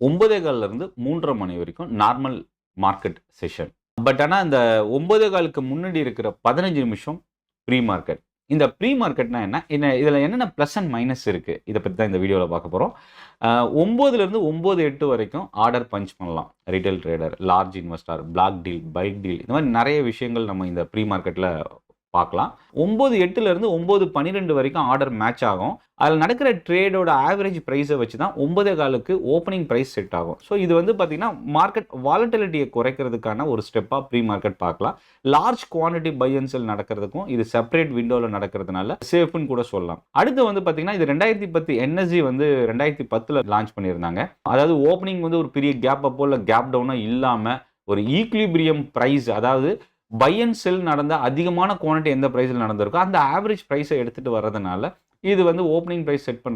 9:15லேருந்து 3:30 மணி வரைக்கும் normal market session. But ஆனா இந்த 9:15க்கு முன்னாடி இருக்கிற 15 நிமிஷம் ப்ரீ மார்க்கெட். இந்த ப்ரீ மார்க்கெட்னா என்ன? இதுல என்னென்ன பிளஸ் அண்ட் மைனஸ் இருக்கு? இத பத்தி தான் இந்த வீடியோல பார்க்க போறோம். 9லேருந்து 9:08 வரைக்கும் ஆர்டர் பஞ்ச் பண்ணலாம். Retail trader, large investor, black deal, bike deal இந்த மாதிரி நெறைய விஷயங்கள் நம்ம இந்த ப்ரீ மார்க்கெட்ல பார்க்கலாம். 9:08லேருந்து 9:12 வரைக்கும் ஆர்டர் மேட்ச் ஆகும். அதில் நடக்கிற ட்ரேடோட ஆவரேஜ் பிரைஸை வச்சு தான் 9:15க்கு ஓப்பனிங் பிரைஸ் செட் ஆகும். ஸோ இது வந்து பார்த்தீங்கன்னா மார்க்கெட் வாலட்டிலிட்டியை குறைக்கிறதுக்கான ஒரு ஸ்டெப்பாக ப்ரீ மார்க்கெட் பார்க்கலாம். Large quantity by and sell நடக்கிறதுக்கும் இது செப்பரேட் விண்டோவில் நடக்கிறதுனால சேஃப்னு கூட சொல்லலாம். அடுத்து வந்து பார்த்தீங்கன்னா இது 2010 NSE வந்து 2010ல் லான்ச் பண்ணியிருந்தாங்க. அதாவது ஓப்பனிங் வந்து ஒரு பெரிய கேப் அப்போ இல்லை கேப் டவுனோ இல்லாமல் ஒரு ஈக்லிபிரியம் பிரைஸ், அதாவது பை அண்ட் செல் நடந்த அதிகமான குவான்டிட்டி எந்த பிரைஸில் நடந்திருக்கோ அந்த ஆவரேஜ் பிரைஸை எடுத்துகிட்டு வர்றதுனால இது வந்து ஓப்பனிங் பிரைஸ் செட் பண்ணுறது